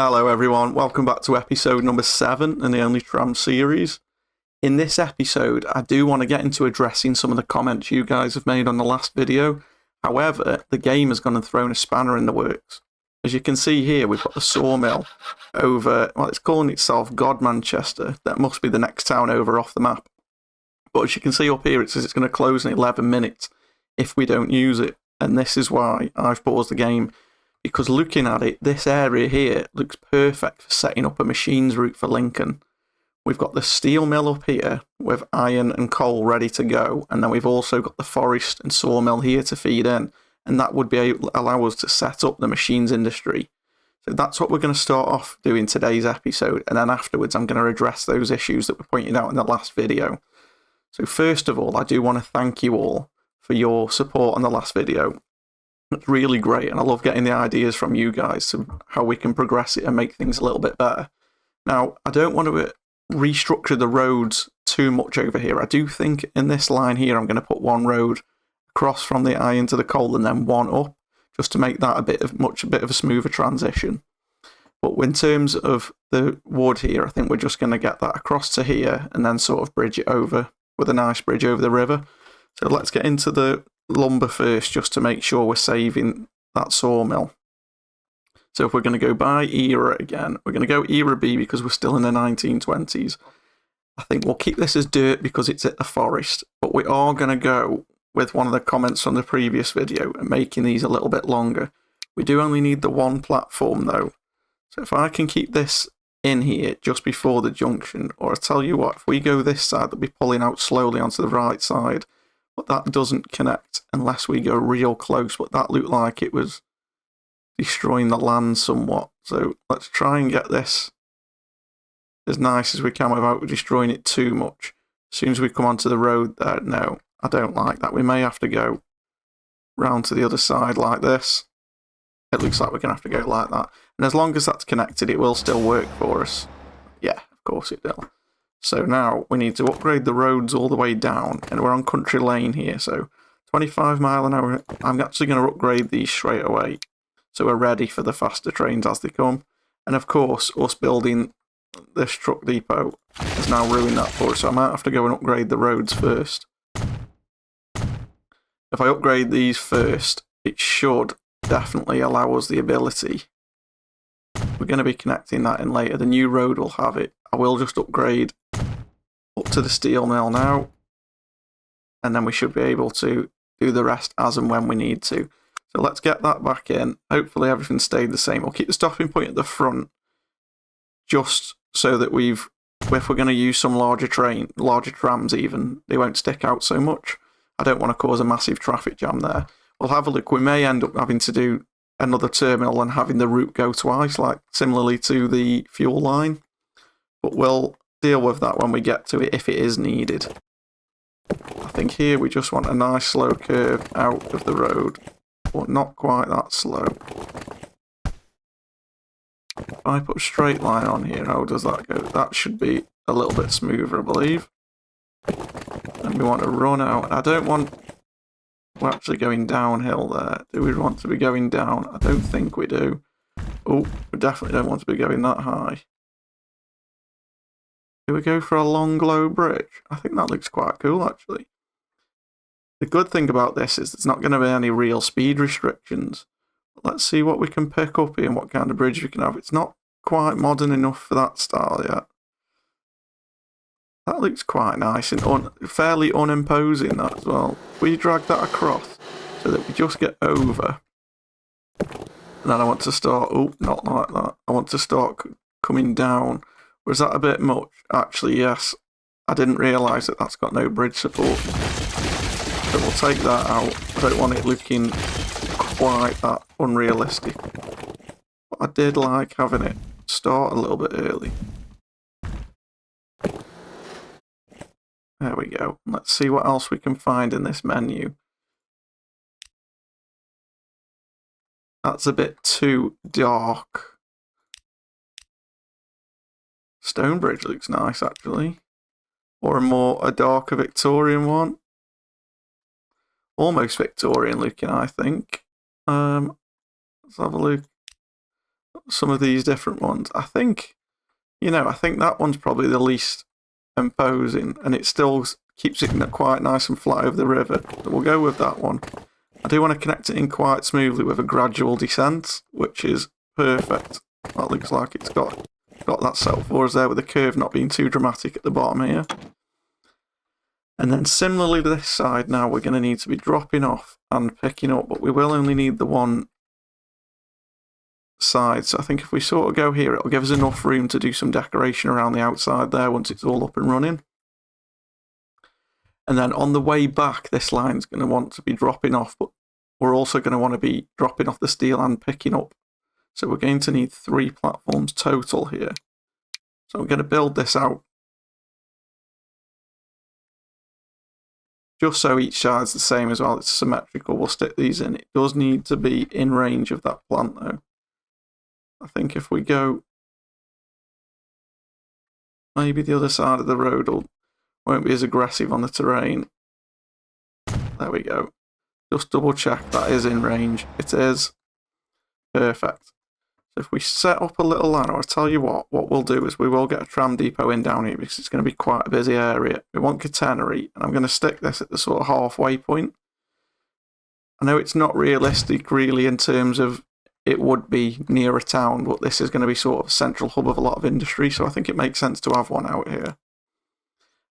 Hello everyone, welcome back to episode number 7 in the Only Trams series. In this episode, I do want to get into addressing some of the comments you guys have made on the last video. However, the game has gone and thrown a spanner in the works. As you can see here, we've got the sawmill over, well, it's calling itself God Manchester. That must be the next town over off the map. But as you can see up here, it says it's going to close in 11 minutes if we don't use it. And this is why I've paused the game. Because looking at it, this area here looks perfect for setting up a machines route for Lincoln. We've got the steel mill up here with iron and coal ready to go, and then we've also got the forest and sawmill here to feed in, and that would allow us to set up the machines industry. So that's what we're going to start off doing today's episode, and then afterwards I'm going to address those issues that were pointed out in the last video. So first of all, I do want to thank you all for your support on the last video. It's really great, and I love getting the ideas from you guys to how we can progress it and make things a little bit better. Now, I don't want to restructure the roads too much over here. I do think in this line here, I'm going to put one road across from the iron to the coal and then one up, just to make that a bit of a smoother transition. But in terms of the wood here, I think we're just going to get that across to here and then sort of bridge it over with a nice bridge over the river. So let's get into the lumber first, just to make sure we're saving that sawmill. So if we're going to go by era again, we're going to go era B because we're still in the 1920s. I think we'll keep this as dirt because it's at the forest, but we are going to go with one of the comments from the previous video and making these a little bit longer. We do only need the one platform though. So if I can keep this in here just before the junction, or I tell you what, if we go this side, they'll be pulling out slowly onto the right side. But that doesn't connect unless we go real close, but that looked like it was destroying the land somewhat. So let's try and get this as nice as we can without destroying it too much. As soon as we come onto the road there, no, I don't like that. We may have to go round to the other side like this. It looks like we're going to have to go like that. And as long as that's connected, it will still work for us. Yeah, of course it will. So now we need to upgrade the roads all the way down, and we're on country lane here, so 25 mile an hour. I'm actually going to upgrade these straight away, so we're ready for the faster trains as they come. And of course, us building this truck depot has now ruined that for us, so I might have to go and upgrade the roads first. If I upgrade these first, it should definitely allow us the ability. We're going to be connecting that in later. The new road will have it. I will just upgrade up to the steel mill now, and then we should be able to do the rest as and when we need to. So let's get that back in. Hopefully everything stayed the same. We'll keep the stopping point at the front, just so that if we're going to use some larger trams even, they won't stick out so much. I don't want to cause a massive traffic jam there. We'll have a look. We may end up having to do another terminal and having the route go twice, like similarly to the fuel line. But we'll deal with that when we get to it if it is needed. I think here we just want a nice slow curve out of the road, but not quite that slow. If I put a straight line on here, how does that go? That should be a little bit smoother, I believe. And we want to run out. I don't want... We're actually going downhill there. Do we want to be going down? I don't think we do. Oh, we definitely don't want to be going that high. Do we go for a long, low bridge? I think that looks quite cool, actually. The good thing about this is there's not going to be any real speed restrictions. Let's see what we can pick up here and what kind of bridge we can have. It's not quite modern enough for that style yet. That looks quite nice and fairly unimposing, that as well. We drag that across so that we just get over. And then I want to start... Oh, not like that. I want to start coming down. Was that a bit much? Actually, yes. I didn't realise that that's got no bridge support. So we'll take that out. I don't want it looking quite that unrealistic. But I did like having it start a little bit early. There we go. Let's see what else we can find in this menu. That's a bit too dark. Stonebridge looks nice, actually. Or a darker Victorian one. Almost Victorian looking, I think. Let's have a look. some of these different ones. I think, I think that one's probably the least imposing, and it still keeps it quite nice and flat over the river. So we'll go with that one. I do want to connect it in quite smoothly with a gradual descent, which is perfect. That looks like it's got that set up for us there, with the curve not being too dramatic at the bottom here. And then similarly to this side now, we're going to need to be dropping off and picking up, but we will only need the one side. So I think if we sort of go here, it'll give us enough room to do some decoration around the outside there once it's all up and running. And then on the way back, this line's going to want to be dropping off, but we're also going to want to be dropping off the steel and picking up. So we're going to need 3 platforms total here. So I'm going to build this out just so each side's the same as well. It's symmetrical. We'll stick these in. It does need to be in range of that plant though. I think if we go, maybe the other side of the road won't be as aggressive on the terrain. There we go. Just double check that is in range. It is. Perfect. So if we set up a little line, I'll tell you what we'll do is we will get a tram depot in down here because it's going to be quite a busy area. We want catenary, and I'm going to stick this at the sort of halfway point. I know it's not realistic really in terms of it would be near a town, but this is going to be sort of a central hub of a lot of industry, so I think it makes sense to have one out here.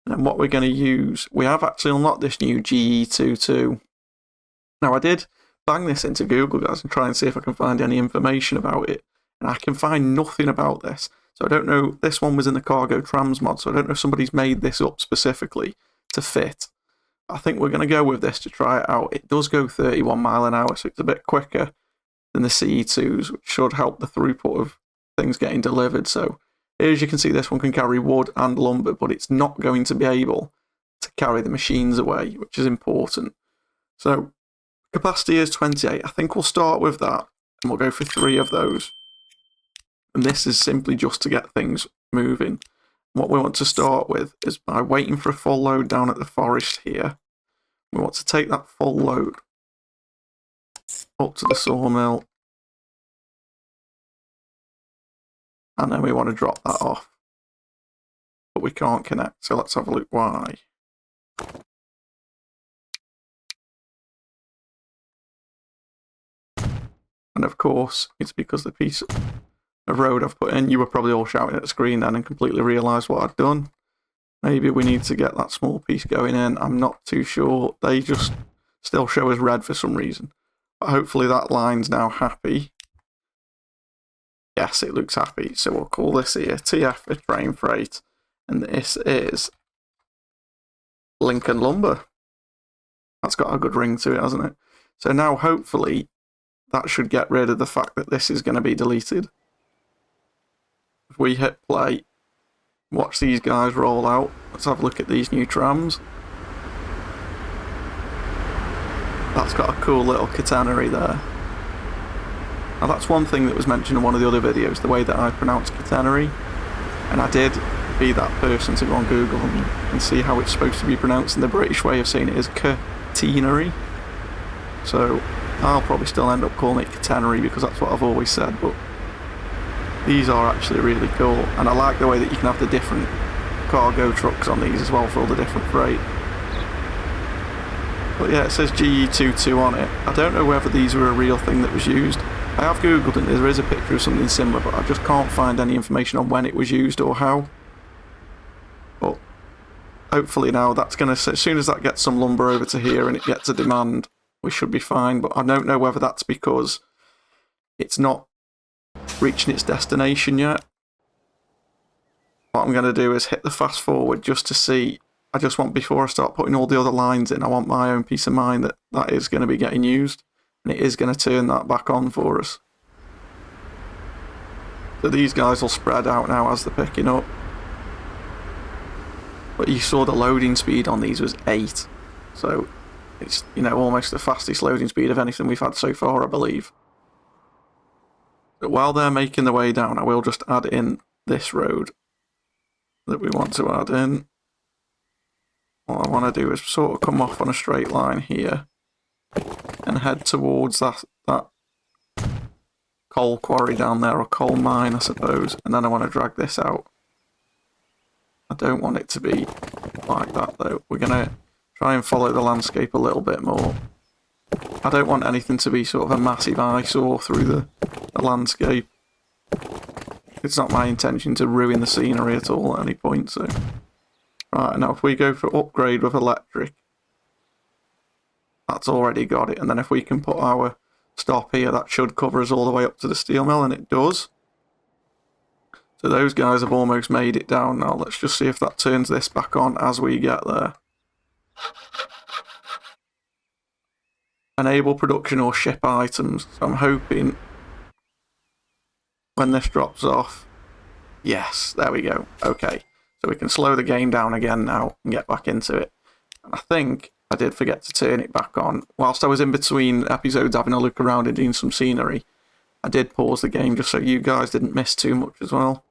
And then what we're going to use, we have actually unlocked this new GE22. Now I did bang this into Google, guys, and try and see if I can find any information about it. And I can find nothing about this. So I don't know, this one was in the Cargo Trams mod, so I don't know if somebody's made this up specifically to fit. I think we're going to go with this to try it out. It does go 31 mile an hour, so it's a bit quicker than the CE2s, which should help the throughput of things getting delivered. So as you can see, this one can carry wood and lumber, but it's not going to be able to carry the machines away, which is important. So capacity is 28. I think we'll start with that, and we'll go for 3 of those. And this is simply just to get things moving. What we want to start with is by waiting for a full load down at the forest here. We want to take that full load up to the sawmill, and then we want to drop that off. But we can't connect, so let's have a look why. And of course, it's because the piece of road I've put in, you were probably all shouting at the screen then and completely realised what I'd done. Maybe we need to get that small piece going in. I'm not too sure. They just still show as red for some reason. But hopefully that line's now happy. Yes, it looks happy. So we'll call this here TF for train freight. And this is Lincoln Lumber. That's got a good ring to it, hasn't it? So now hopefully that should get rid of the fact that this is going to be deleted. If we hit play, watch these guys roll out. Let's have a look at these new trams. That's got a cool little catenary there. Now that's one thing that was mentioned in one of the other videos, the way that I pronounce catenary. And I did be that person to go on Google and see how it's supposed to be pronounced, and the British way of saying it is catenary. So I'll probably still end up calling it catenary because that's what I've always said, but these are actually really cool, and I like the way that you can have the different cargo trucks on these as well for all the different freight. But yeah, it says GE22 on it. I don't know whether these were a real thing that was used. I have googled it, there is a picture of something similar, but I just can't find any information on when it was used or how. But hopefully now that's going to, as soon as that gets some lumber over to here and it gets a demand, we should be fine. But I don't know whether that's because it's not reaching its destination yet. What I'm going to do is hit the fast forward just to see. I just want, before I start putting all the other lines in, I want my own peace of mind that that is going to be getting used, and it is going to turn that back on for us. So these guys will spread out now as they're picking up. But you saw the loading speed on these was 8, so it's, you know, almost the fastest loading speed of anything we've had so far, I believe. But while they're making their way down, I will just add in this road that we want to add in. What I want to do is sort of come off on a straight line here and head towards that coal quarry down there, or coal mine, I suppose, and then I want to drag this out. I don't want it to be like that, though. We're going to try and follow the landscape a little bit more. I don't want anything to be sort of a massive eyesore through the landscape. It's not my intention to ruin the scenery at all at any point, so... Right, now if we go for upgrade with electric, that's already got it, and then if we can put our stop here, that should cover us all the way up to the steel mill, and it does. So those guys have almost made it down now. Let's just see if that turns this back on as we get there. Enable production or ship items. So I'm hoping when this drops off... Yes, there we go. Okay, so we can slow the game down again now and get back into it. And I think I did forget to turn it back on. Whilst I was in between episodes having a look around and doing some scenery, I did pause the game just so you guys didn't miss too much as well.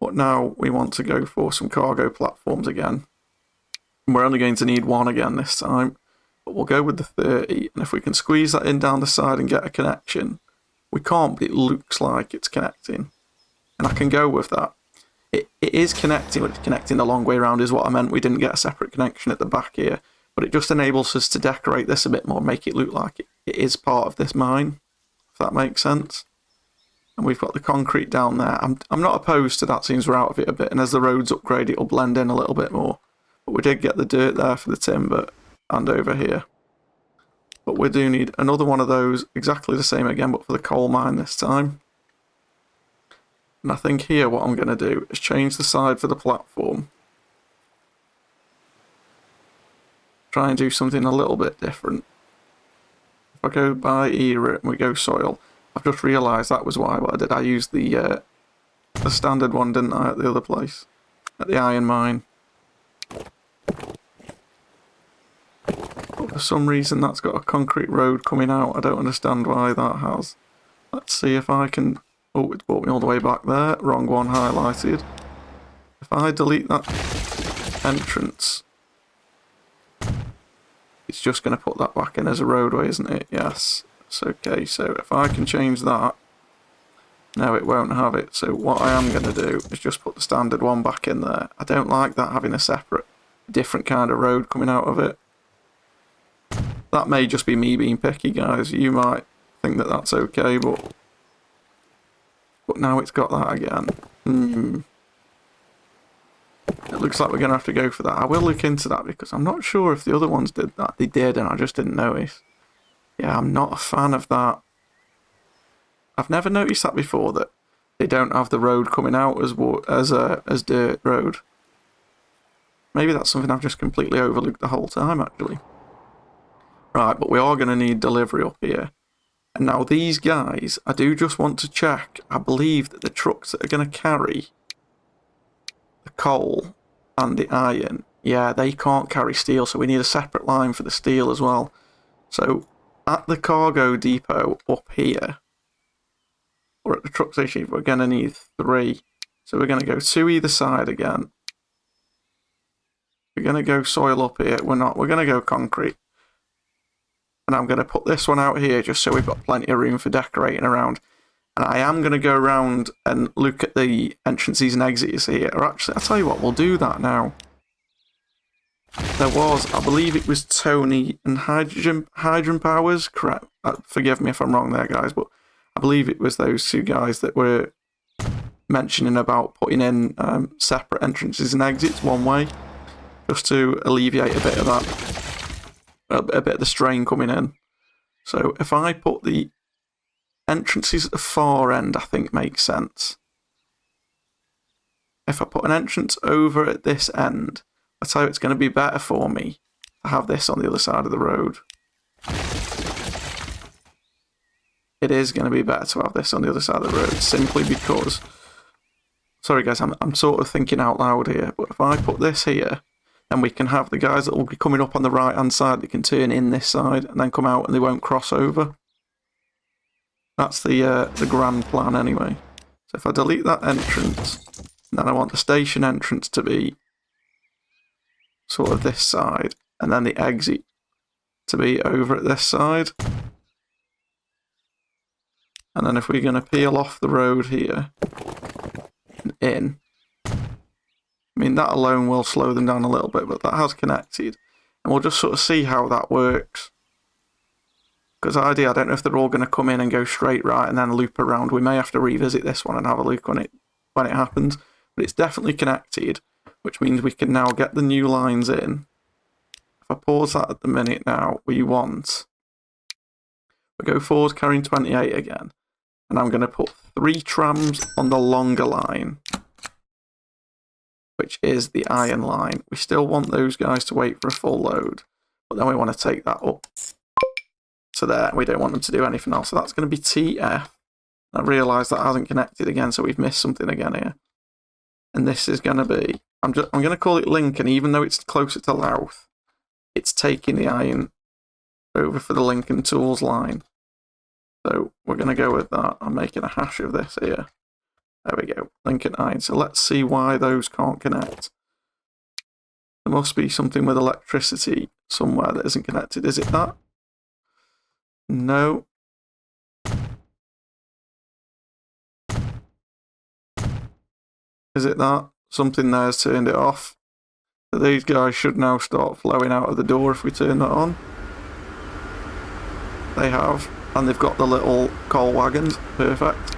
But now we want to go for some cargo platforms again. And we're only going to need one again this time. But we'll go with the 30, and if we can squeeze that in down the side and get a connection, we can't, but it looks like it's connecting. And I can go with that. It is connecting, but it's connecting the long way around is what I meant. We didn't get a separate connection at the back here, but it just enables us to decorate this a bit more, make it look like it is part of this mine, if that makes sense. And we've got the concrete down there. I'm not opposed to that, seems we're out of it a bit, and as the roads upgrade, it'll blend in a little bit more. But we did get the dirt there for the timber, and over here. But we do need another one of those, exactly the same again, but for the coal mine this time. And I think here what I'm going to do is change the side for the platform. Try and do something a little bit different. If I go by era and we go soil, I've just realised that was why. What I did, I used the standard one, didn't I, at the other place? At the iron mine. For some reason that's got a concrete road coming out. I don't understand why that has. Let's see if I can... Oh, it's brought me all the way back there. Wrong one highlighted. If I delete that entrance, it's just going to put that back in as a roadway, isn't it? Yes. It's okay. So if I can change that, no, it won't have it. So what I am going to do is just put the standard one back in there. I don't like that having a separate, different kind of road coming out of it. That may just be me being picky, guys. You might think that that's okay, but now it's got that again. It looks like we're going to have to go for that. I will look into that because I'm not sure if the other ones did that. They did, and I just didn't notice. Yeah, I'm not a fan of that. I've never noticed that before, that they don't have the road coming out as dirt road. Maybe that's something I've just completely overlooked the whole time, actually. Right, but we are going to need delivery up here. And now these guys, I do just want to check. I believe that the trucks that are going to carry the coal and the iron, yeah, they can't carry steel, so we need a separate line for the steel as well. So at the cargo depot up here, or at the truck station, we're going to need 3. So we're going to go 2 either side again. We're going to go soil up here. We're going to go concrete. And I'm going to put this one out here just so we've got plenty of room for decorating around. And I am going to go around and look at the entrances and exits here. Or actually, I'll tell you what, we'll do that now. There was, I believe it was Tony and Hydrogen Powers, correct? Forgive me if I'm wrong there, guys, but I believe it was those 2 guys that were mentioning about putting in separate entrances and exits one way, just to alleviate a bit of that. A bit of the strain coming in. So if I put the entrances at the far end, I think makes sense. If I put an entrance over at this end, I tell you it's going to be better for me to have this on the other side of the road. It is going to be better to have this on the other side of the road, simply because... Sorry guys, I'm sort of thinking out loud here, but if I put this here, then we can have the guys that will be coming up on the right hand side, they can turn in this side and then come out and they won't cross over. That's the grand plan anyway. So if I delete that entrance, then I want the station entrance to be sort of this side, and then the exit to be over at this side. And then if we're going to peel off the road here and in, I mean, that alone will slow them down a little bit, but that has connected. And we'll just sort of see how that works. Because I don't know if they're all going to come in and go straight right and then loop around. We may have to revisit this one and have a look when it happens. But it's definitely connected, which means we can now get the new lines in. If I pause that at the minute now, we go forward carrying 28 again. And I'm going to put 3 trams on the longer line, which is the iron line. We still want those guys to wait for a full load, but then we want to take that up to there. We don't want them to do anything else. So that's going to be TF. I realise that hasn't connected again, so we've missed something again here. And this is going to be, I'm going to call it Lincoln, even though it's closer to Louth. It's taking the iron over for the Lincoln Tools line. So we're going to go with that. I'm making a hash of this here. There we go, Lincoln iron. So let's see why those can't connect. There must be something with electricity somewhere that isn't connected. Is it that? No. Is it that? Something there's turned it off. So these guys should now start flowing out of the door if we turn that on. They have. And they've got the little coal wagons. Perfect.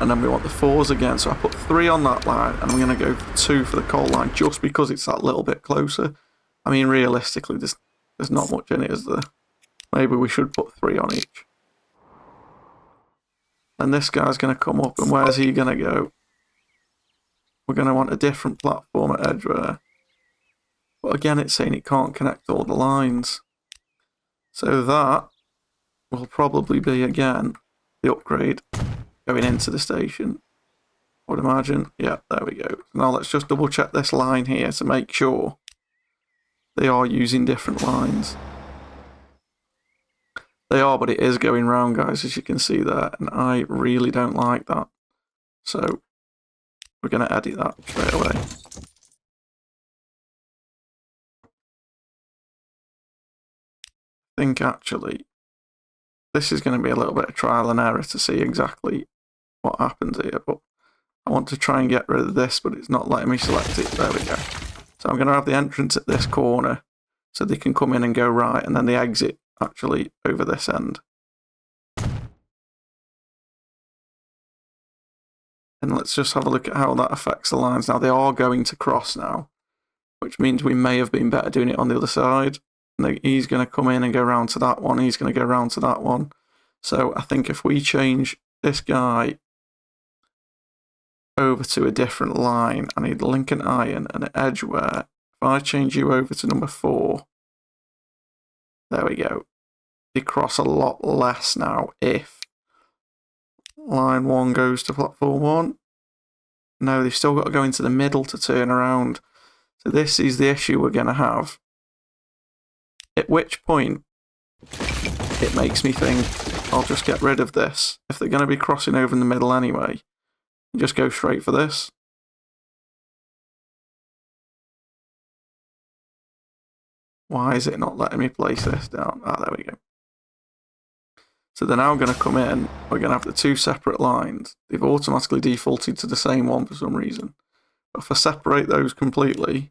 And then we want the 4s again. So I put 3 on that line. And I'm going to go for 2 for the coal line. Just because it's that little bit closer. I mean, realistically, there's not much in it, is there? Maybe we should put 3 on each. And this guy's going to come up. And where's he going to go? We're going to want a different platform at Edgware. But again, it's saying it can't connect all the lines. So that will probably be, again, the upgrade going into the station. I would imagine. Yeah, there we go. Now let's just double check this line here to make sure they are using different lines. They are, but it is going round, guys, as you can see there. And I really don't like that. So we're going to edit that straight away. I think actually this is going to be a little bit of trial and error to see exactly what happens here, but I want to try and get rid of this, but it's not letting me select it. There we go. So I'm going to have the entrance at this corner so they can come in and go right, and then the exit actually over this end. And let's just have a look at how that affects the lines. Now they are going to cross now, which means we may have been better doing it on the other side. And he's going to come in and go round to that one. He's going to go round to that one. So I think if we change this guy over to a different line, I need Lincoln Iron and an Edgware. If I change you over to number 4, there we go. They cross a lot less now if line 1 goes to platform 1. No, they've still got to go into the middle to turn around. So this is the issue we're going to have. At which point, it makes me think, I'll just get rid of this. If they're going to be crossing over in the middle anyway, just go straight for this. Why is it not letting me place this down? Ah, there we go. So they're now going to come in. We're going to have the 2 separate lines. They've automatically defaulted to the same one for some reason. But if I separate those completely,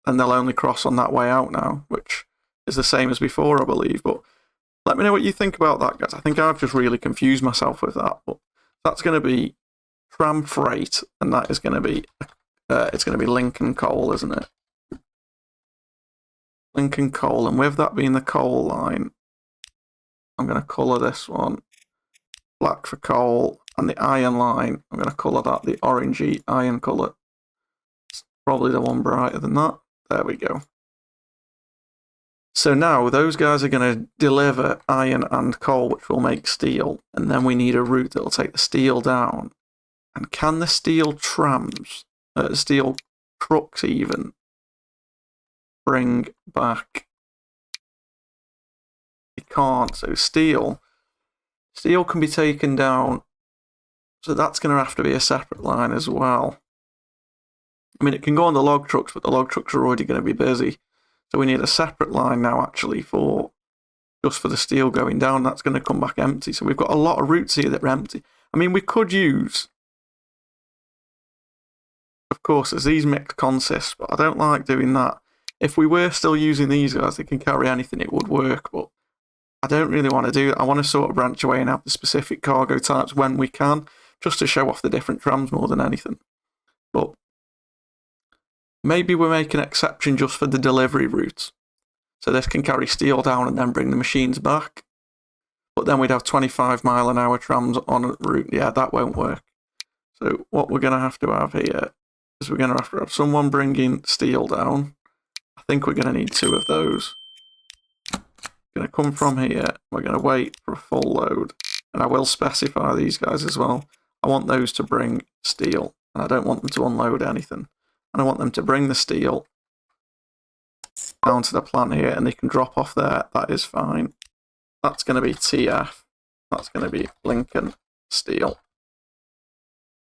then they'll only cross on that way out now, which is the same as before, I believe. But let me know what you think about that, guys. I think I've just really confused myself with that. But that's going to be tram freight, and that is going to be it's going to be Lincoln coal, isn't it? Lincoln coal, and with that being the coal line, I'm going to colour this one black for coal, and the iron line, I'm going to colour that the orangey iron colour. It's probably the one brighter than that. There we go. So now those guys are going to deliver iron and coal, which will make steel, and then we need a route that will take the steel down. And can the steel trams, steel trucks even, bring back? It can't. So steel can be taken down. So that's going to have to be a separate line as well. I mean, it can go on the log trucks, but the log trucks are already going to be busy. So we need a separate line now, actually, for just for the steel going down. That's going to come back empty. So we've got a lot of routes here that are empty. I mean, we could use, of course, there's these mixed consists, but I don't like doing that. If we were still using these guys, they can carry anything, it would work, but I don't really want to do that. I want to sort of branch away and have the specific cargo types when we can, just to show off the different trams more than anything. But maybe we make an exception just for the delivery routes. So this can carry steel down and then bring the machines back. But then we'd have 25-mile-an-hour trams on a route. Yeah, that won't work. So what we're going to have here is we're going to have someone bringing steel down. I think we're going to need 2 of those. Going to come from here. We're going to wait for a full load. And I will specify these guys as well. I want those to bring steel. And I don't want them to unload anything. And I want them to bring the steel down to the plant here, and they can drop off there. That is fine. That's going to be TF. That's going to be Lincoln Steel.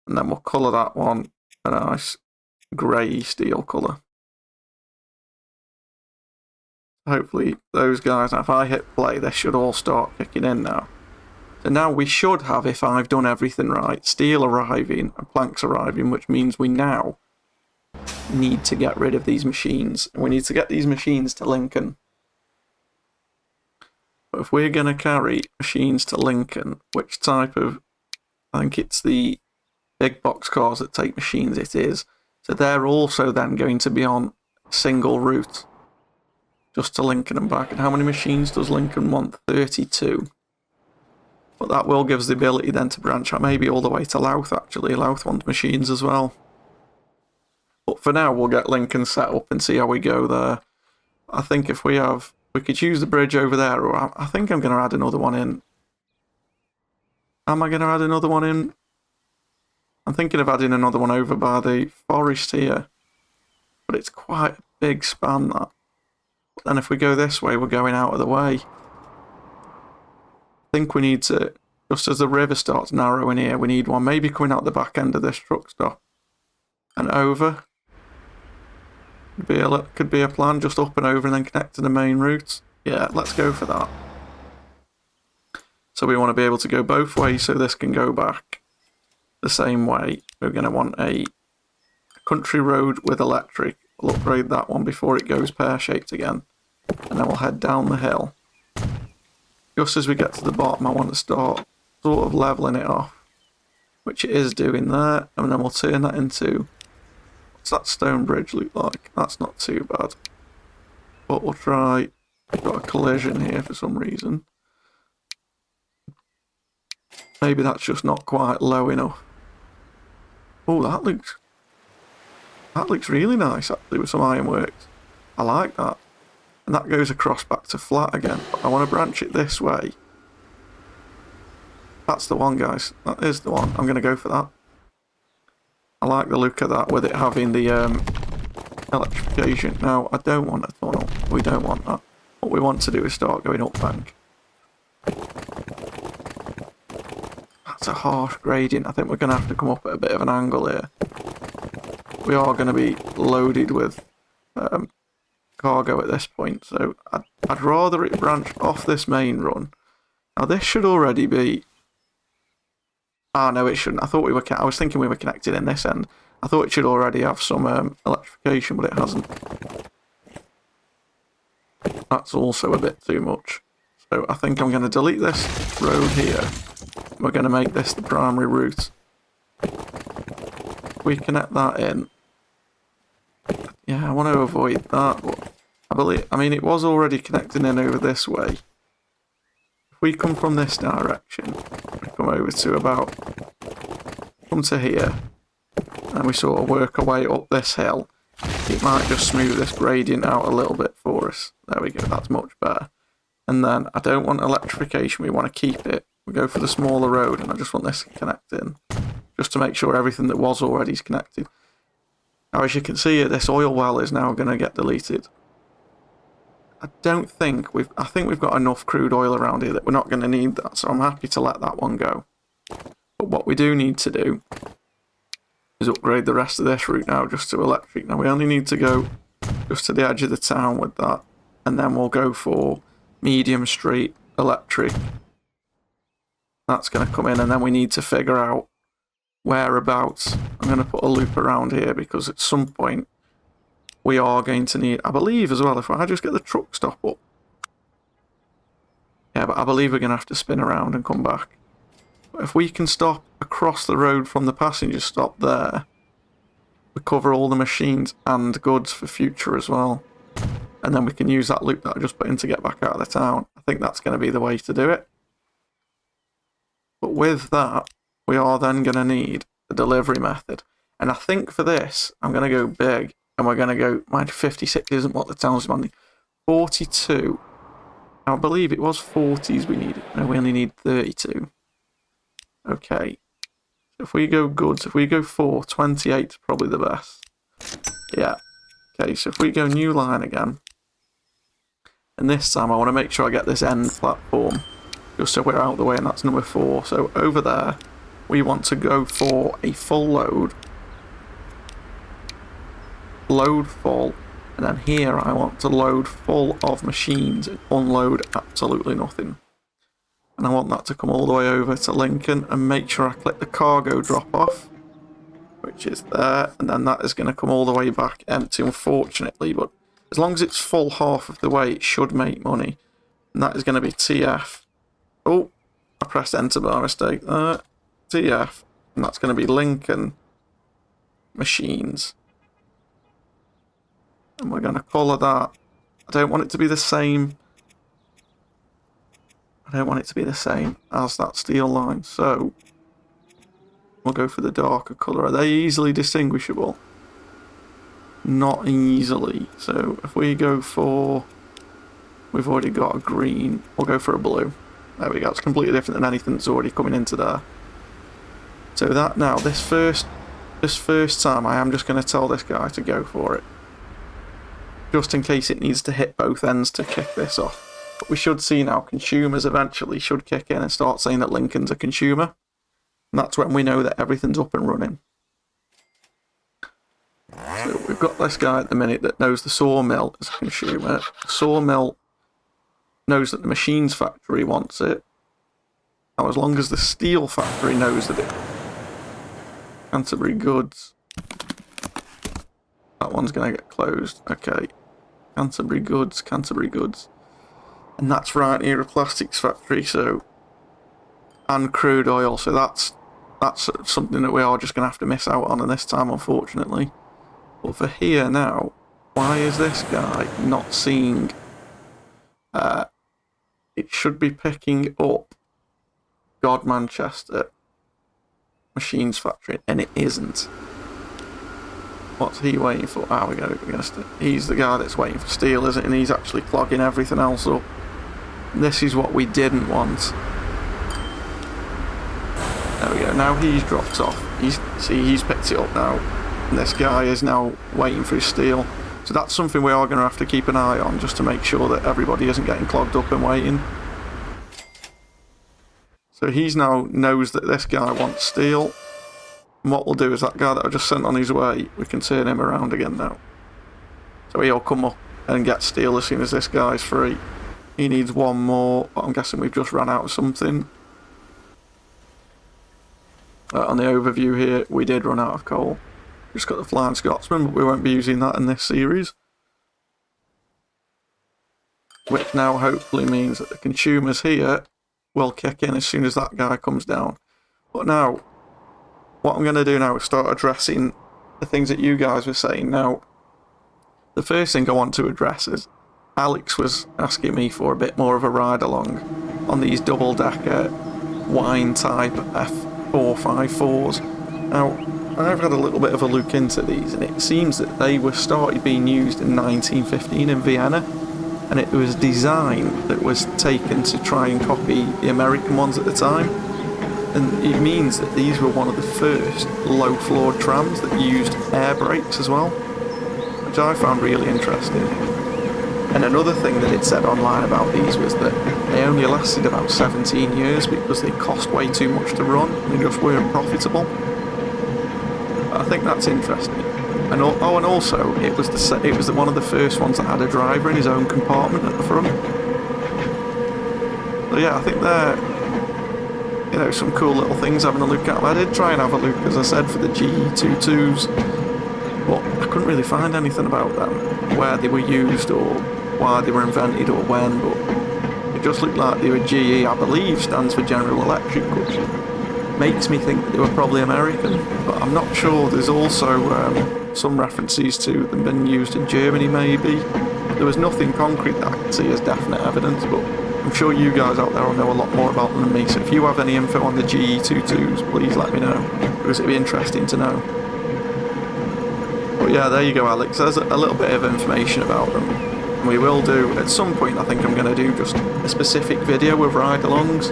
And then we'll colour that one a nice grey steel colour. Hopefully those guys, if I hit play, they should all start kicking in now. So now we should have, if I've done everything right, steel arriving and planks arriving, which means we now need to get rid of these machines. And we need to get these machines to Lincoln. But if we're going to carry machines to Lincoln, which type of... I think it's the big box cars that take machines it is. So they're also then going to be on a single route. Just to Lincoln and back. And how many machines does Lincoln want? 32. But that will give us the ability then to branch out maybe all the way to Louth, actually. Louth wants machines as well. But for now, we'll get Lincoln set up and see how we go there. I think if we could use the bridge over there, or I think I'm going to add another one in. Am I going to add another one in? I'm thinking of adding another one over by the forest here. But it's quite a big span, that. But then if we go this way, we're going out of the way. I think we need to, just as the river starts narrowing here, we need one maybe coming out the back end of this truck stop. And over. Could be a plan, just up and over and then connect to the main route. Yeah, let's go for that. So we want to be able to go both ways so this can go back the same way. We're going to want a country road with electric. We'll upgrade that one before it goes pear-shaped again. And then we'll head down the hill. Just as we get to the bottom, I want to start sort of levelling it off. Which it is doing there. And then we'll turn that into... What's that stone bridge look like? That's not too bad. But we'll try... We've got a collision here for some reason. Maybe that's just not quite low enough. Oh, that looks really nice, actually, with some ironworks. I like that. And that goes across back to flat again. But I want to branch it this way. That's the one, guys. That is the one. I'm going to go for that. I like the look of that with it having the electrification. Now, I don't want a tunnel. We don't want that. What we want to do is start going up bank. That's a harsh gradient. I think we're going to have to come up at a bit of an angle here. We are going to be loaded with cargo at this point, so I'd rather it branch off this main run. Now this should already be... Ah, no, it shouldn't. I was thinking we were connected in this end. I thought it should already have some electrification, but it hasn't. That's also a bit too much. So I think I'm going to delete this road here. We're going to make this the primary route. We connect that in. Yeah, I want to avoid that, but I mean, it was already connecting in over this way. If we come from this direction, we come over to come to here, and we sort of work our way up this hill. It might just smooth this gradient out a little bit for us. There we go, that's much better. And then I don't want electrification, we want to keep it. We go for the smaller road, and I just want this to connect in. Just to make sure everything that was already is connected. Now, as you can see, this oil well is now going to get deleted. I think we've got enough crude oil around here that we're not going to need that, so I'm happy to let that one go. But what we do need to do is upgrade the rest of this route now just to electric. Now, we only need to go just to the edge of the town with that, and then we'll go for medium street, electric. That's going to come in, and then we need to figure out whereabouts. I'm going to put a loop around here because at some point we are going to need, I believe as well, if I just get the truck stop up. Yeah, but I believe we're going to have to spin around and come back. But if we can stop across the road from the passenger stop there, we cover all the machines and goods for future as well. And then we can use that loop that I just put in to get back out of the town. I think that's going to be the way to do it. But with that, we are then going to need a delivery method. And I think for this, I'm going to go big. And we're going to go, mind 56 isn't what the town's demanding. 42. I believe it was 40s we needed. No, we only need 32. Okay. So if we go goods, if we go 4, 28 is probably the best. Yeah. Okay, so if we go new line again. And this time I want to make sure I get this end platform. Just so we're out of the way, and that's number 4. So over there, we want to go for a full load. Load full. And then here I want to load full of machines and unload absolutely nothing. And I want that to come all the way over to Lincoln and make sure I click the cargo drop off. Which is there. And then that is going to come all the way back empty, unfortunately. But as long as it's full half of the way, it should make money. And that is going to be TF. Oh, I pressed enter by mistake there. TF. And that's going to be Lincoln machines. And we're going to colour that. I don't want it to be the same. I don't want it to be the same as that steel line. So we'll go for the darker colour. Are they easily distinguishable? Not easily. So if we go for... We've already got a green. We'll go for a blue. There we go. It's completely different than anything that's already coming into there. So that now, this first time, I am just going to tell this guy to go for it. Just in case it needs to hit both ends to kick this off. But we should see now, consumers eventually should kick in and start saying that Lincoln's a consumer. And that's when we know that everything's up and running. So we've got this guy at the minute that knows the sawmill is a consumer. The sawmill knows that the machines factory wants it. Now, as long as the steel factory knows that it... Canterbury Goods. That one's going to get closed. Okay. Canterbury Goods, Canterbury Goods. And that's right near a plastics factory, so... And crude oil, so that's something that we are just going to have to miss out on this time, unfortunately. But for here now, why is this guy not seeing... it should be picking up God Manchester Machines Factory, and it isn't. What's he waiting for? Ah, we go. He's the guy that's waiting for steel, isn't it? And he's actually clogging everything else up. And this is what we didn't want. There we go. Now he's dropped off. He's picked it up now. And this guy is now waiting for his steel. So that's something we are going to have to keep an eye on, just to make sure that everybody isn't getting clogged up and waiting. So he's now knows that this guy wants steel. And what we'll do is that guy that I just sent on his way, we can turn him around again now. So he'll come up and get steel as soon as this guy's free. He needs one more, but I'm guessing we've just run out of something. On the overview here, we did run out of coal. Just got the Flying Scotsman, but we won't be using that in this series. Which now hopefully means that the consumers here will kick in as soon as that guy comes down. But now, what I'm going to do now is start addressing the things that you guys were saying. Now, the first thing I want to address is Alex was asking me for a bit more of a ride along on these double-decker wine type F454s. Now, I've had a little bit of a look into these, and it seems that they were started being used in 1915 in Vienna, and it was design that was taken to try and copy the American ones at the time. And it means that these were one of the first low-floored trams that used air brakes as well, which I found really interesting. And another thing that it said online about these was that they only lasted about 17 years because they cost way too much to run, and they just weren't profitable. I think that's interesting. And and also it was one of the first ones that had a driver in his own compartment at the front. So yeah, I think they're, you know, some cool little things having a look at. I did try and have a look, as I said, for the GE22s, but I couldn't really find anything about them, where they were used or why they were invented or when, but it just looked like they were GE, I believe stands for General Electric, which makes me think that they were probably American, but I'm not sure. There's also some references to them being used in Germany, maybe. There was nothing concrete that I could see as definite evidence, but I'm sure you guys out there will know a lot more about them than me, so if you have any info on the GE22s, please let me know, because it'd be interesting to know. But yeah, there you go, Alex. There's a little bit of information about them. And we will do, at some point, I think I'm going to do just a specific video with ride-alongs.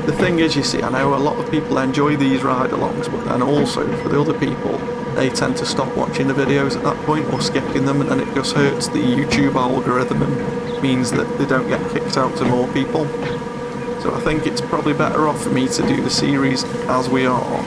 The thing is, you see, I know a lot of people enjoy these ride-alongs, but then also, for the other people, they tend to stop watching the videos at that point, or skipping them, and then it just hurts the YouTube algorithm and means that they don't get kicked out to more people. So I think it's probably better off for me to do the series as we are,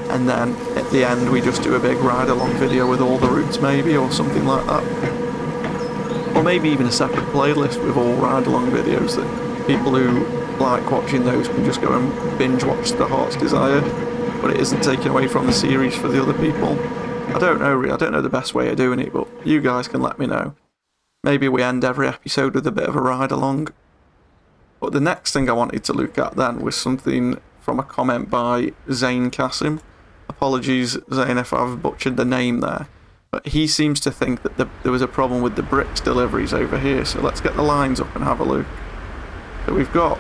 and then at the end we just do a big ride-along video with all the routes maybe, or something like that. Or maybe even a separate playlist with all ride-along videos that people who like watching those can just go and binge watch the Heart's Desire, but it isn't taken away from the series for the other people. I don't know really, I don't know the best way of doing it, but you guys can let me know. Maybe we end every episode with a bit of a ride-along. But the next thing I wanted to look at then was something from a comment by Zain Kasim. Apologies, Zain, if I've butchered the name there. But he seems to think that there was a problem with the bricks deliveries over here, so let's get the lines up and have a look. So we've got,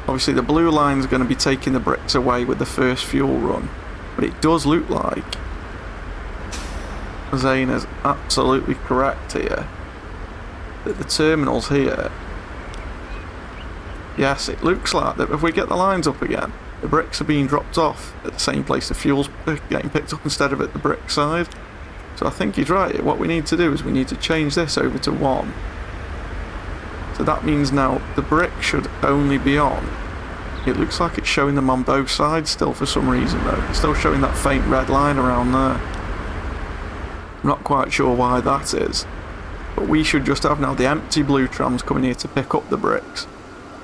obviously the blue line's going to be taking the bricks away with the first fuel run, but it does look like Zain is absolutely correct here, that the terminals here, yes, it looks like that if we get the lines up again, the bricks are being dropped off at the same place the fuel's getting picked up instead of at the brick side. So I think he's right. What we need to do is we need to change this over to 1. So that means now the brick should only be on. It looks like it's showing them on both sides still for some reason though. It's still showing that faint red line around there. I'm not quite sure why that is. But we should just have now the empty blue trams coming here to pick up the bricks.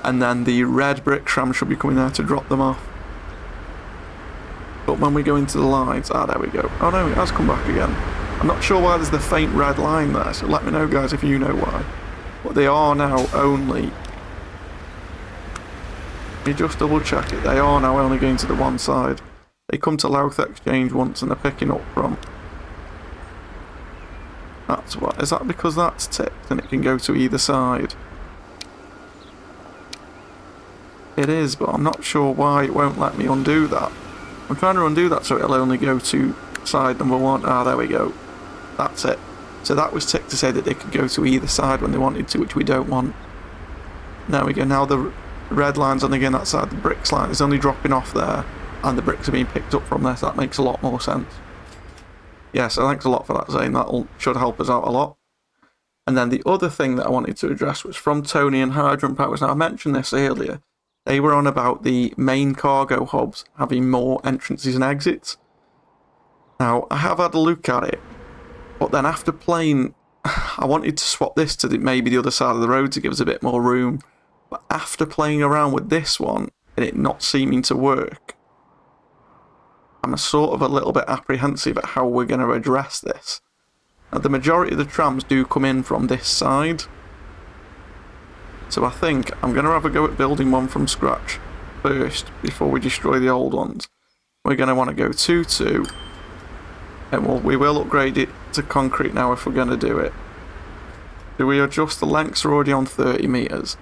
And then the red brick trams should be coming there to drop them off. But when we go into the lines, there we go. Oh no, it has come back again. I'm not sure why there's the faint red line there, so let me know guys if you know why. But they are now only... Let me just double check it. They are now only going to the one side. They come to Louth Exchange once and they're picking up from... That's what... Is that because that's ticked and it can go to either side? It is, but I'm not sure why it won't let me undo that. I'm trying to undo that so it'll only go to side number 1. There we go. That's it. So that was ticked to say that they could go to either side when they wanted to, which we don't want. There we go. Now the red line's on again that side. The bricks line is only dropping off there, and the bricks are being picked up from there, so that makes a lot more sense. Yeah, so thanks a lot for that, Zane. That should help us out a lot. And then the other thing that I wanted to address was from Tony and Hydrant Powers. Now, I mentioned this earlier. They were on about the main cargo hubs having more entrances and exits. Now, I have had a look at it, but then after playing, I wanted to swap this to maybe the other side of the road to give us a bit more room. But after playing around with this one, and it not seeming to work, I'm sort of a little bit apprehensive at how we're going to address this. Now, the majority of the trams do come in from this side. So I think I'm going to have a go at building one from scratch first before we destroy the old ones. We're going to want to go 2-2, and we will upgrade it to concrete now if we're going to do it. Do we adjust the lengths? Are already on 30 metres.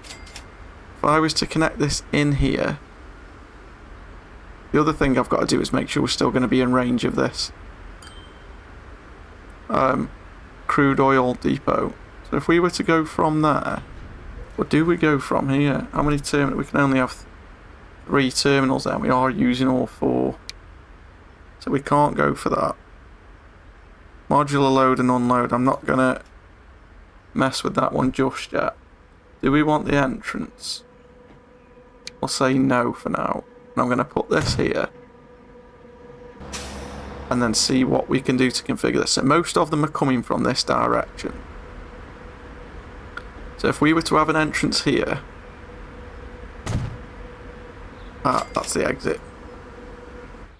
If I was to connect this in here, the other thing I've got to do is make sure we're still going to be in range of this crude oil depot. So if we were to go from there, or do we go from here? How many terminals? We can only have 3 terminals there. We are using all 4. So we can't go for that. Modular load and unload. I'm not going to mess with that one just yet. Do we want the entrance? I'll say no for now. And I'm going to put this here. And then see what we can do to configure this. So most of them are coming from this direction. So if we were to have an entrance here, Ah, that's the exit.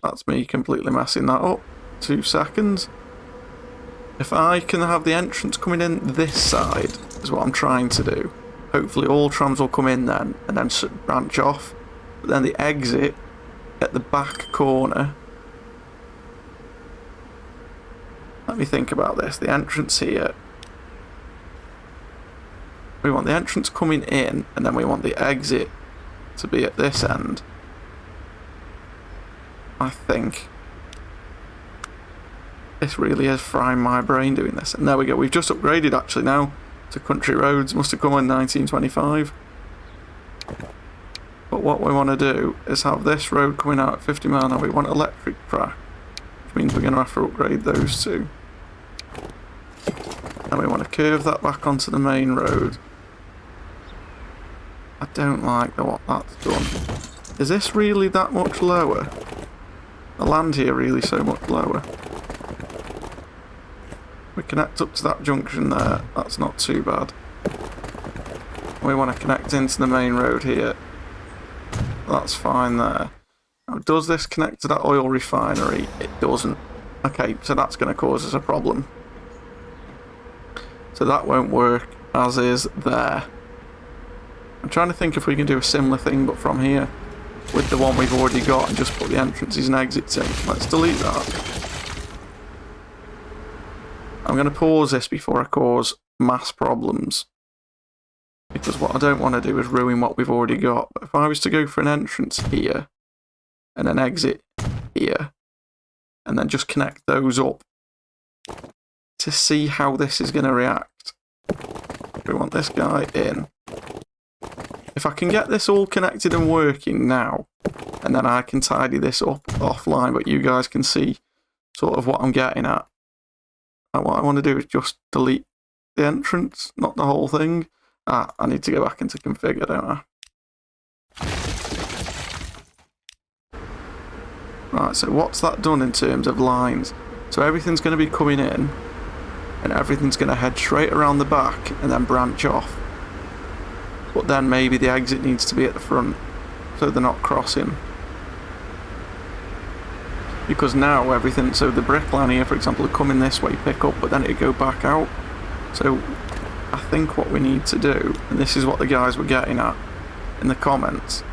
That's me completely messing that up. 2 seconds. If I can have the entrance coming in this side, is what I'm trying to do. Hopefully all trams will come in then, and then branch off. But then the exit at the back corner. Let me think about this. The entrance here. We want the entrance coming in, and then we want the exit to be at this end. I think. This really is frying my brain doing this. And there we go. We've just upgraded actually now to country roads. Must have come in 1925. But what we want to do is have this road coming out at 50 mile an hour. We want electric track, which means we're going to have to upgrade those two. And we want to curve that back onto the main road. I don't like what that's done. Is this really that much lower? The land here really so much lower. We connect up to that junction there. That's not too bad. We want to connect into the main road here. That's fine there. Now, does this connect to that oil refinery? It doesn't. Okay, so that's going to cause us a problem. So that won't work as is there. I'm trying to think if we can do a similar thing but from here with the one we've already got and just put the entrances and exits in. Let's delete that. I'm going to pause this before I cause mass problems, because what I don't want to do is ruin what we've already got. But if I was to go for an entrance here and an exit here and then just connect those up to see how this is going to react. We want this guy in. If I can get this all connected and working now, and then I can tidy this up offline, but you guys can see sort of what I'm getting at. And what I want to do is just delete the entrance, not the whole thing. Ah, I need to go back into configure, don't I? Right, so what's that done in terms of lines? So everything's going to be coming in, and everything's going to head straight around the back and then branch off. But then maybe the exit needs to be at the front, so they're not crossing. Because now everything, so the brick line here, for example, would come in this way, pick up, but then it'd go back out. So I think what we need to do, and this is what the guys were getting at in the comments,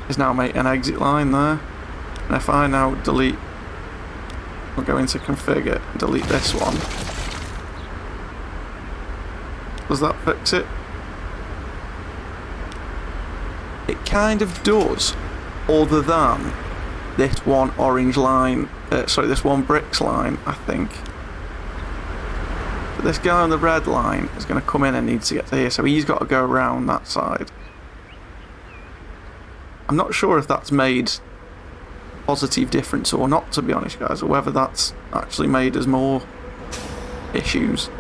is now make an exit line there. And if I now delete, we'll go into configure and delete this one. Does that fix it? It kind of does, other than this one orange line, this one bricks line, I think. But this guy on the red line is going to come in and needs to get to here, so he's got to go around that side. I'm not sure if that's made positive difference or not, to be honest, guys, or whether that's actually made us more issues.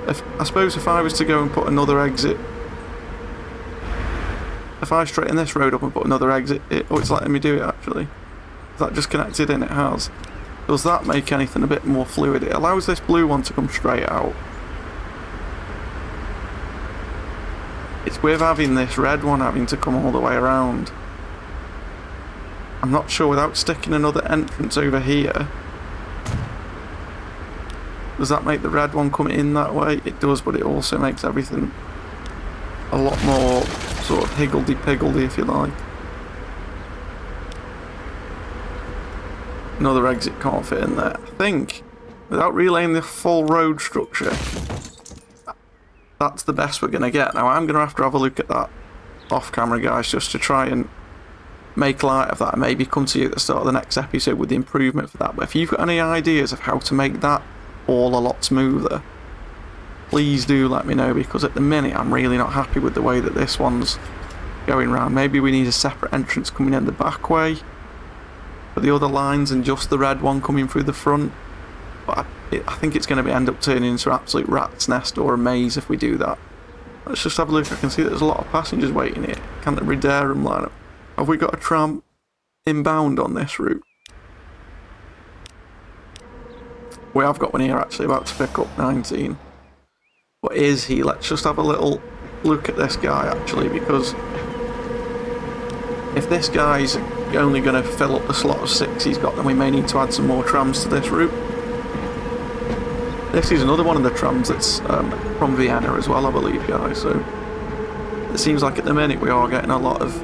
I suppose if I was to go and put another exit, if I straighten this road up and put another exit, it's letting me do it actually. Is that just connected in? It has. Does that make anything a bit more fluid? It allows this blue one to come straight out. It's with having this red one having to come all the way around. I'm not sure, without sticking another entrance over here, does that make the red one come in that way? It does, but it also makes everything a lot more sort of higgledy-piggledy, if you like. Another exit can't fit in there. I think, without relaying the full road structure, that's the best we're going to get. Now, I'm going to have a look at that off-camera, guys, just to try and make light of that and maybe come to you at the start of the next episode with the improvement for that. But if you've got any ideas of how to make that all a lot smoother, please do let me know, because at the minute I'm really not happy with the way that this one's going round. Maybe we need a separate entrance coming in the back way for the other lines and just the red one coming through the front. But I think it's going to end up turning into an absolute rat's nest or a maze if we do that. Let's just have a look. I can see that there's a lot of passengers waiting here. Can't we dare them line up? Have we got a tram inbound on this route? We have got one here actually, about to pick up 19. What is he? Let's just have a little look at this guy actually, because If this guy's only going to fill up the slot of 6 he's got, then we may need to add some more trams to this route. This is another one of the trams that's from Vienna as well, I believe, guys. So it seems like at the minute we are getting a lot of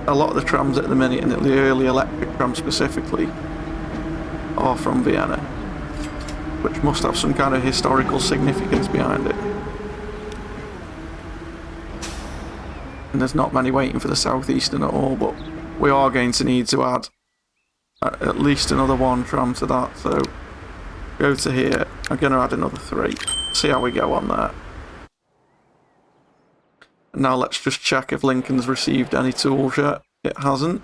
the trams at the minute, and the early electric trams specifically, are from Vienna, which must have some kind of historical significance behind it. And there's not many waiting for the Southeastern at all, but we are going to need to add at least another 1 tram to that. So go to here, I'm going to add another 3, see how we go on that. And now let's just check if Lincoln's received any tools yet. It hasn't.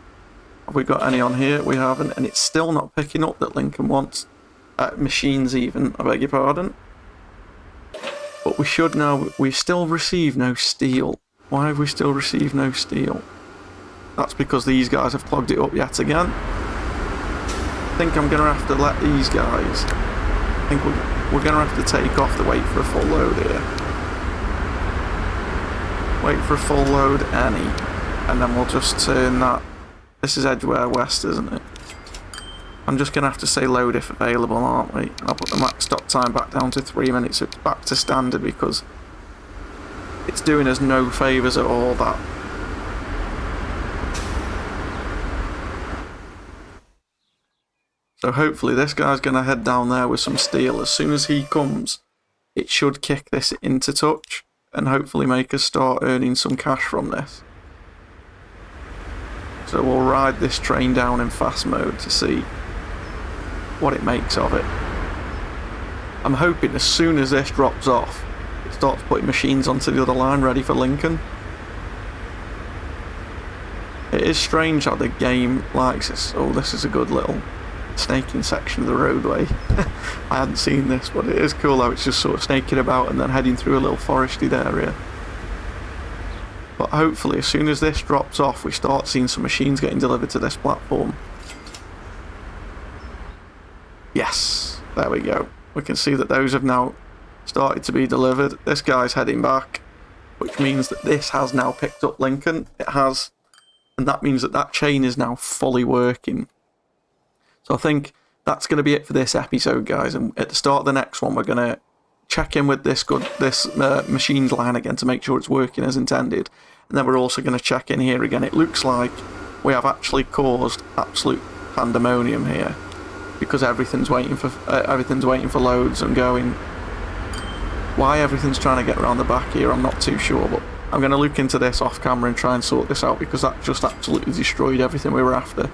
Have we got any on here? We haven't, and it's still not picking up that Lincoln wants machines even, I beg your pardon. But we should now, we still receive no steel. Why have we still received no steel? That's because these guys have clogged it up yet again. I think I'm going to have to let these guys, I think we're going to have to take off the wait for a full load here. Wait for a full load, any, and then we'll just turn that. This is Edgware West, isn't it? I'm just going to have to say load if available, aren't we? I'll put the max stop time back down to 3 minutes, so it's back to standard, because it's doing us no favours at all, that. So hopefully this guy's going to head down there with some steel. As soon as he comes, it should kick this into touch and hopefully make us start earning some cash from this. So we'll ride this train down in fast mode to see what it makes of it. I'm hoping as soon as this drops off, it starts putting machines onto the other line ready for Lincoln. It is strange how the game likes this. Oh, this is a good little snaking section of the roadway. I hadn't seen this, but it is cool how it's just sort of snaking about and then heading through a little forested area. But hopefully as soon as this drops off, we start seeing some machines getting delivered to this platform. Yes, there we go. We can see that those have now started to be delivered. This guy's heading back, which means that this has now picked up Lincoln. It has, and that means that that chain is now fully working. So I think that's going to be it for this episode, guys. And at the start of the next one, we're going to check in with this machines line again to make sure it's working as intended. And then we're also going to check in here again. It looks like we have actually caused absolute pandemonium here, because everything's waiting for loads and going. Why everything's trying to get around the back here, I'm not too sure, but I'm going to look into this off camera and try and sort this out, because that just absolutely destroyed everything we were after.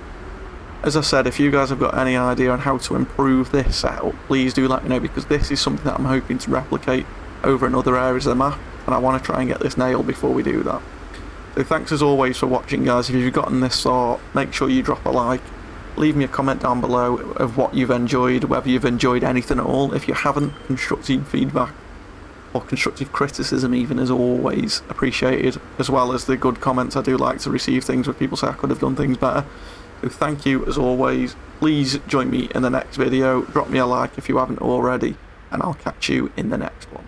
As I said, if you guys have got any idea on how to improve this setup, please do let me know, because this is something that I'm hoping to replicate over in other areas of the map, and I want to try and get this nailed before we do that. So thanks as always for watching, guys. If you've gotten this far, make sure you drop a like. Leave me a comment down below of what you've enjoyed, whether you've enjoyed anything at all. If you haven't, constructive feedback or constructive criticism even is always appreciated, as well as the good comments. I do like to receive things where people say I could have done things better. So thank you as always. Please join me in the next video. Drop me a like if you haven't already, and I'll catch you in the next one.